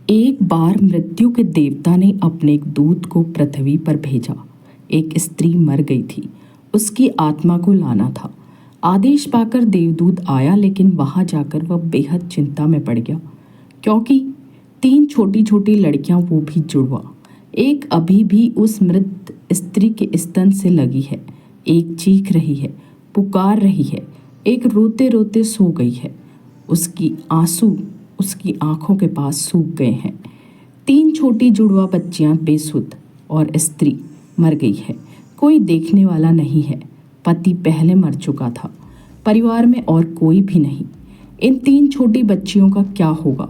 एक बार मृत्यु के देवता ने अपने एक दूत को पृथ्वी पर भेजा। एक स्त्री मर गई थी, उसकी आत्मा को लाना था। आदेश पाकर देवदूत आया, लेकिन वहां जाकर वह बेहद चिंता में पड़ गया, क्योंकि 3 छोटी छोटी लड़कियां, वो भी जुड़वा, एक अभी भी उस मृत स्त्री के स्तन से लगी है, एक चीख रही है, पुकार रही है, एक रोते रोते सो गई है। उसकी आंसू उसकी आंखों के पास सूख गए हैं। 3 छोटी जुड़वा बच्चियां बेसुध, और स्त्री मर गई है। कोई देखने वाला नहीं है। पति पहले मर चुका था। परिवार में और कोई भी नहीं। इन 3 छोटी बच्चियों का क्या होगा?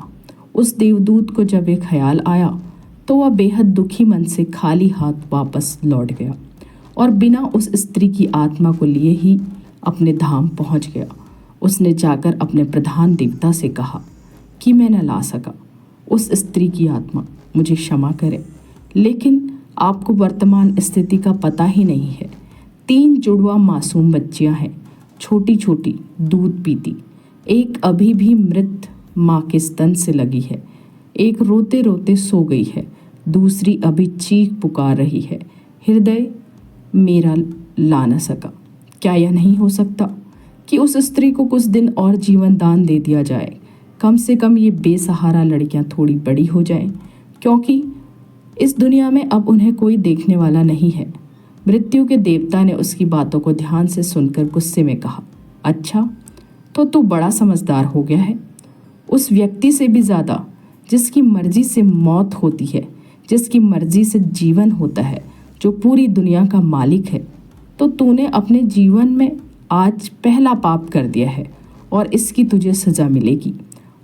उस देवदूत को जब एक ख्याल आया तो वह बेहद दुखी मन से खाली हाथ वापस लौट गया और बिना उस स्त्री की आत्मा को लिए ही अपने धाम पहुंच गया। उसने जाकर अपने प्रधान देवता से कहा कि मैं न ला सका उस स्त्री की आत्मा, मुझे क्षमा करें, लेकिन आपको वर्तमान स्थिति का पता ही नहीं है। 3 जुड़वा मासूम बच्चियां हैं, छोटी छोटी, दूध पीती। एक अभी भी मृत माँ के स्तन से लगी है, एक रोते रोते सो गई है, दूसरी अभी चीख पुकार रही है। हृदय मेरा ला न सका। क्या यह नहीं हो सकता कि उस स्त्री को कुछ दिन और जीवन दान दे दिया जाए? कम से कम ये बेसहारा लड़कियां थोड़ी बड़ी हो जाएं, क्योंकि इस दुनिया में अब उन्हें कोई देखने वाला नहीं है। मृत्यु के देवता ने उसकी बातों को ध्यान से सुनकर गुस्से में कहा, अच्छा, तो तू बड़ा समझदार हो गया है। उस व्यक्ति से भी ज़्यादा जिसकी मर्जी से मौत होती है, जिसकी मर्जी से जीवन होता है, जो पूरी दुनिया का मालिक है, तो तूने अपने जीवन में आज पहला पाप कर दिया है और इसकी तुझे सज़ा मिलेगी।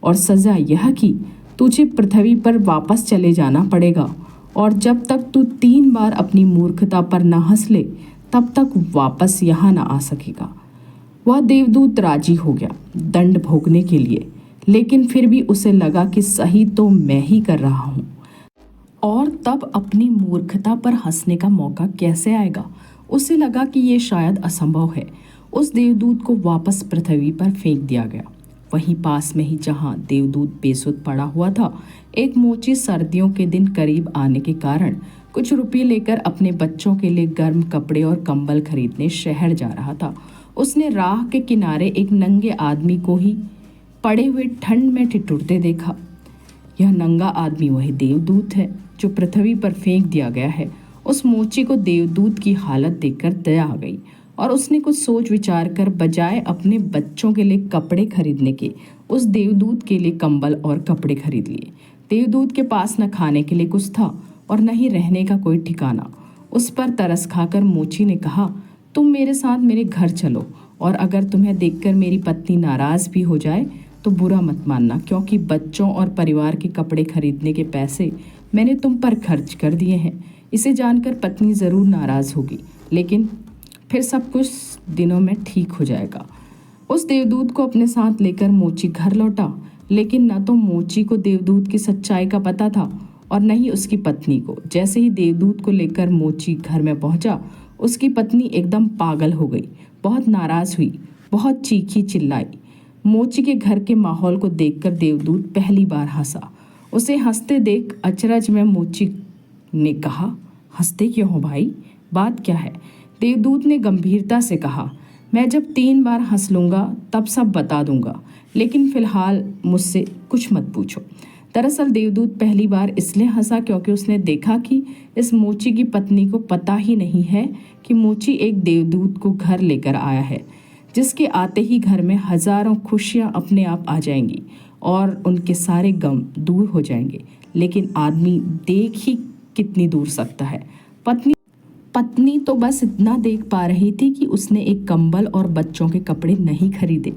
और सज़ा यह कि तुझे पृथ्वी पर वापस चले जाना पड़ेगा, और जब तक तू 3 बार अपनी मूर्खता पर न हंस ले, तब तक वापस यहाँ न आ सकेगा। वह देवदूत राजी हो गया दंड भोगने के लिए, लेकिन फिर भी उसे लगा कि सही तो मैं ही कर रहा हूँ, और तब अपनी मूर्खता पर हंसने का मौका कैसे आएगा? उसे लगा कि ये शायद असंभव है। उस देवदूत को वापस पृथ्वी पर फेंक दिया गया। वहीं पास में ही जहाँ देवदूत बेसुध पड़ा हुआ था, एक मोची सर्दियों के दिन करीब आने के कारण कुछ रुपये लेकर अपने बच्चों के लिए गर्म कपड़े और कंबल खरीदने शहर जा रहा था। उसने राह के किनारे एक नंगे आदमी को ही पड़े हुए ठंड में ठिठुरते देखा। यह नंगा आदमी वही देवदूत है जो पृथ्वी पर फेंक दिया गया है। उस मोची को देवदूत की हालत देखकर दया आ गई और उसने कुछ सोच विचार कर बजाय अपने बच्चों के लिए कपड़े खरीदने के, उस देवदूत के लिए कंबल और कपड़े खरीद लिए। देवदूत के पास न खाने के लिए कुछ था और न ही रहने का कोई ठिकाना। उस पर तरस खाकर मोची ने कहा, तुम मेरे साथ मेरे घर चलो, और अगर तुम्हें देखकर मेरी पत्नी नाराज़ भी हो जाए तो बुरा मत मानना, क्योंकि बच्चों और परिवार के कपड़े खरीदने के पैसे मैंने तुम पर खर्च कर दिए हैं। इसे जानकर पत्नी ज़रूर नाराज़ होगी, लेकिन फिर सब कुछ दिनों में ठीक हो जाएगा। उस देवदूत को अपने साथ लेकर मोची घर लौटा, लेकिन न तो मोची को देवदूत की सच्चाई का पता था और न ही उसकी पत्नी को। जैसे ही देवदूत को लेकर मोची घर में पहुंचा, उसकी पत्नी एकदम पागल हो गई, बहुत नाराज़ हुई, बहुत चीखी चिल्लाई। मोची के घर के माहौल को देखकर देवदूत पहली बार हंसा। उसे हंसते देख अचरज में मोची ने कहा, हंसते क्यों हो भाई, बात क्या है? देवदूत ने गंभीरता से कहा, मैं जब 3 बार हंस लूँगा तब सब बता दूंगा, लेकिन फिलहाल मुझसे कुछ मत पूछो। दरअसल देवदूत पहली बार इसलिए हंसा क्योंकि उसने देखा कि इस मोची की पत्नी को पता ही नहीं है कि मोची एक देवदूत को घर लेकर आया है, जिसके आते ही घर में हजारों खुशियाँ अपने आप आ जाएंगी और उनके सारे गम दूर हो जाएंगे। लेकिन आदमी देख ही कितनी दूर सकता है। पत्नी तो बस इतना देख पा रही थी कि उसने एक कंबल और बच्चों के कपड़े नहीं खरीदे।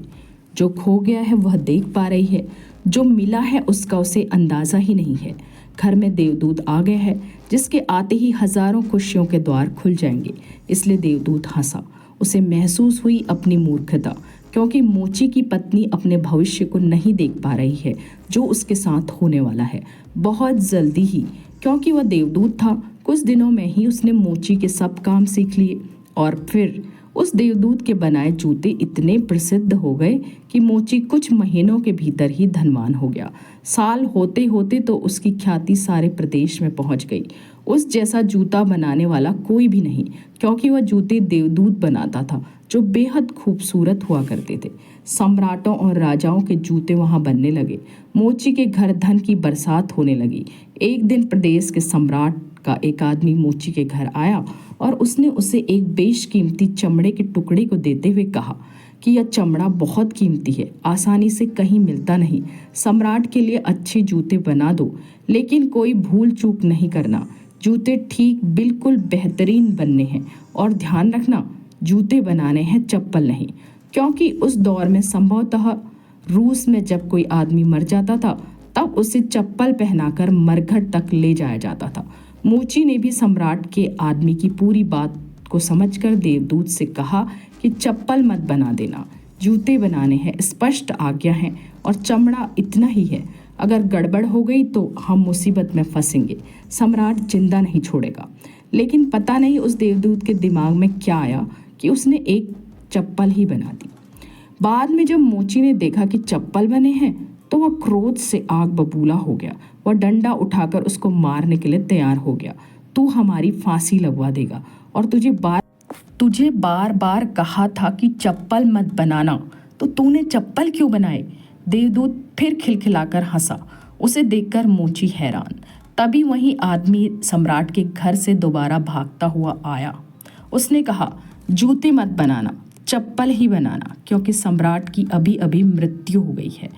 जो खो गया है वह देख पा रही है, जो मिला है उसका उसे अंदाज़ा ही नहीं है। घर में देवदूत आ गया है, जिसके आते ही हजारों खुशियों के द्वार खुल जाएंगे। इसलिए देवदूत हंसा। उसे महसूस हुई अपनी मूर्खता, क्योंकि मोची की पत्नी अपने भविष्य को नहीं देख पा रही है जो उसके साथ होने वाला है। बहुत जल्दी ही, क्योंकि वह देवदूत था, कुछ दिनों में ही उसने मोची के सब काम सीख लिए, और फिर उस देवदूत के बनाए जूते इतने प्रसिद्ध हो गए कि मोची कुछ महीनों के भीतर ही धनवान हो गया। साल होते होते तो उसकी ख्याति सारे प्रदेश में पहुंच गई। उस जैसा जूता बनाने वाला कोई भी नहीं, क्योंकि वह जूते देवदूत बनाता था जो बेहद खूबसूरत हुआ करते थे। सम्राटों और राजाओं के जूते वहां बनने लगे। मोची के घर धन की बरसात होने लगी। एक दिन प्रदेश के सम्राट का एक आदमी मोची के घर आया और उसने उसे एक बेशकीमती चमड़े के टुकड़े को देते हुए कहा कि यह चमड़ा बहुत कीमती है, आसानी से कहीं मिलता नहीं। सम्राट के लिए अच्छे जूते बना दो, लेकिन कोई भूल चूक नहीं करना। जूते ठीक बिल्कुल बेहतरीन बनने हैं, और ध्यान रखना जूते बनाने हैं, चप्पल नहीं। क्योंकि उस दौर में संभवतः रूस में जब कोई आदमी मर जाता था तब उसे चप्पल पहनाकर मरघट तक ले जाया जाता था। मोची ने भी सम्राट के आदमी की पूरी बात को समझकर देवदूत से कहा कि चप्पल मत बना देना, जूते बनाने हैं, स्पष्ट आज्ञा है, और चमड़ा इतना ही है। अगर गड़बड़ हो गई तो हम मुसीबत में फंसेंगे। सम्राट जिंदा नहीं छोड़ेगा। लेकिन पता नहीं उस देवदूत के दिमाग में क्या आया कि उसने एक चप्पल ही बना दी। बाद में जब मोची ने देखा कि चप्पल बने हैं तो वह क्रोध से आग बबूला हो गया। वह डंडा उठाकर उसको मारने के लिए तैयार हो गया। तू हमारी फांसी लगवा देगा, और तुझे बार बार कहा था कि चप्पल मत बनाना, तो तूने चप्पल क्यों बनाए? देवदूत फिर खिलखिलाकर हंसा। उसे देखकर मोची हैरान। तभी वही आदमी सम्राट के घर से दोबारा भागता हुआ आया। उसने कहा, जूते मत बनाना, चप्पल ही बनाना, क्योंकि सम्राट की अभी अभी मृत्यु हो गई है।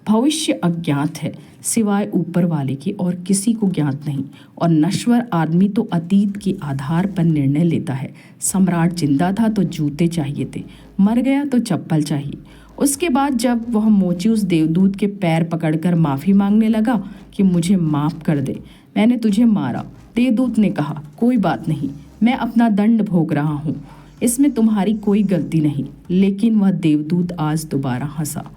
भविष्य अज्ञात है, सिवाय ऊपर वाले के और किसी को ज्ञात नहीं, और नश्वर आदमी तो अतीत के आधार पर निर्णय लेता है। सम्राट जिंदा था तो जूते चाहिए थे, मर गया तो चप्पल चाहिए। उसके बाद जब वह मोची उस देवदूत के पैर पकड़कर माफ़ी मांगने लगा कि मुझे माफ़ कर दे, मैंने तुझे मारा। देवदूत ने कहा, कोई बात नहीं, मैं अपना दंड भोग रहा हूँ, इसमें तुम्हारी कोई गलती नहीं। लेकिन वह देवदूत आज दोबारा हंसा।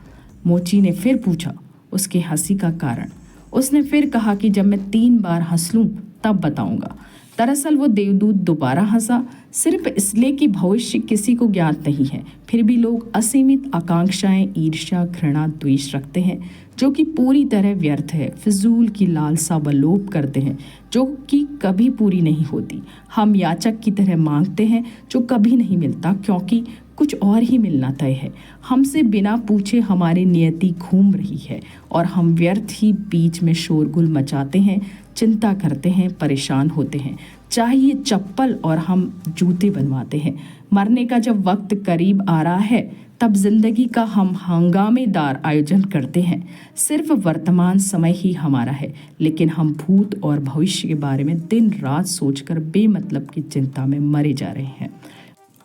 मोची ने फिर पूछा उसके हंसी का कारण। उसने फिर कहा कि जब मैं 3 बार हंस लूं तब बताऊंगा। दरअसल वो देवदूत दोबारा हंसा, सिर्फ इसलिए कि भविष्य किसी को ज्ञात नहीं है। फिर भी लोग असीमित आकांक्षाएं, ईर्ष्या, घृणा, द्वेष रखते हैं, जो कि पूरी तरह व्यर्थ है। फिजूल की लालसा व लोभ करते हैं, जो कि कभी पूरी नहीं होती। हम याचक की तरह मांगते हैं, जो कभी नहीं मिलता, क्योंकि कुछ और ही मिलना तय है। हमसे बिना पूछे हमारी नियति घूम रही है, और हम व्यर्थ ही बीच में शोरगुल मचाते हैं, चिंता करते हैं, परेशान होते हैं। चाहिए चप्पल और हम जूते बनवाते हैं। मरने का जब वक्त करीब आ रहा है तब जिंदगी का हम हंगामेदार आयोजन करते हैं। सिर्फ वर्तमान समय ही हमारा है, लेकिन हम भूत और भविष्य के बारे में दिन रात सोचकर बेमतलब की चिंता में मरे जा रहे हैं।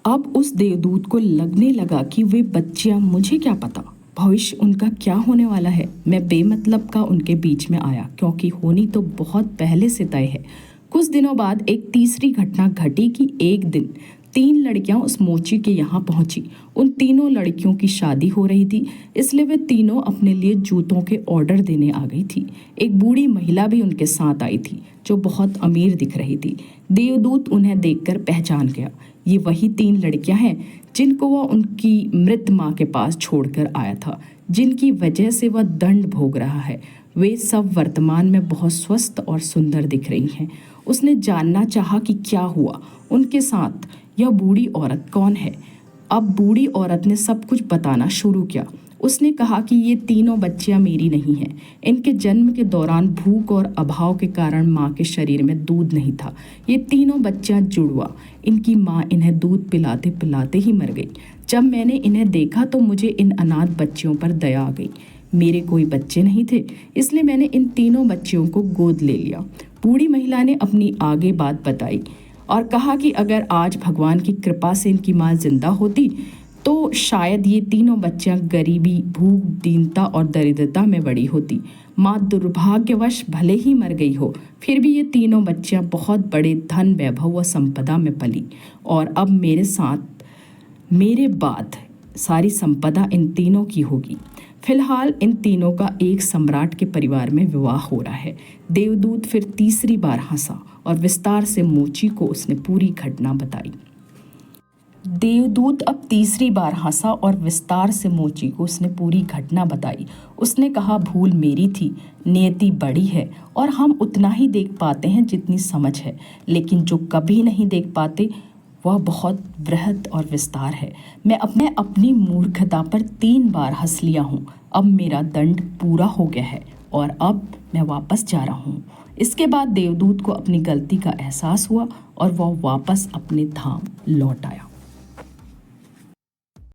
अब उस देवदूत को लगने लगा कि वे बच्चियां, मुझे क्या पता भविष्य उनका क्या होने वाला है। मैं बेमतलब का उनके बीच में आया, क्योंकि होनी तो बहुत पहले से तय है। कुछ दिनों बाद एक तीसरी घटना घटी कि एक दिन 3 लड़कियां उस मोची के यहाँ पहुंची। उन तीनों लड़कियों की शादी हो रही थी, इसलिए वे तीनों अपने लिए जूतों के ऑर्डर देने आ गई थी। एक बूढ़ी महिला भी उनके साथ आई थी, जो बहुत अमीर दिख रही थी। देवदूत उन्हें देखकर पहचान गया। ये वही 3 लड़कियां हैं जिनको वह उनकी मृत माँ के पास छोड़कर आया था, जिनकी वजह से वह दंड भोग रहा है। वे सब वर्तमान में बहुत स्वस्थ और सुंदर दिख रही हैं। उसने जानना चाहा कि क्या हुआ उनके साथ, यह बूढ़ी औरत कौन है। अब बूढ़ी औरत ने सब कुछ बताना शुरू किया। उसने कहा कि ये तीनों बच्चियां मेरी नहीं हैं। इनके जन्म के दौरान भूख और अभाव के कारण माँ के शरीर में दूध नहीं था। ये तीनों बच्चियां जुड़वा। इनकी माँ इन्हें दूध पिलाते पिलाते ही मर गई। जब मैंने इन्हें देखा तो मुझे इन अनाथ बच्चियों पर दया आ गई। मेरे कोई बच्चे नहीं थे, इसलिए मैंने इन तीनों बच्चियों को गोद ले लिया। बूढ़ी महिला ने अपनी आगे बात बताई और कहा कि अगर आज भगवान की कृपा से इनकी माँ जिंदा होती तो शायद ये तीनों बच्चियां गरीबी, भूख, दीनता और दरिद्रता में बड़ी होती। माँ दुर्भाग्यवश भले ही मर गई हो, फिर भी ये तीनों बच्चियां बहुत बड़े धन, वैभव व संपदा में पली, और अब मेरे बाद सारी संपदा इन तीनों की होगी। फिलहाल इन तीनों का एक सम्राट के परिवार में विवाह हो रहा है। देवदूत फिर तीसरी बार हंसा और विस्तार से मोची को उसने पूरी घटना बताई। देवदूत अब तीसरी बार हंसा और विस्तार से मोची को उसने पूरी घटना बताई। उसने कहा, भूल मेरी थी, नियति बड़ी है और हम उतना ही देख पाते हैं जितनी समझ है, लेकिन जो कभी नहीं देख पाते वह बहुत बृहद और विस्तार है। मैं अपनी मूर्खता पर 3 बार हंस लिया हूँ। अब मेरा दंड पूरा हो गया है और अब मैं वापस जा रहा हूँ। इसके बाद देवदूत को अपनी गलती का एहसास हुआ और वह वापस अपने धाम लौट आया।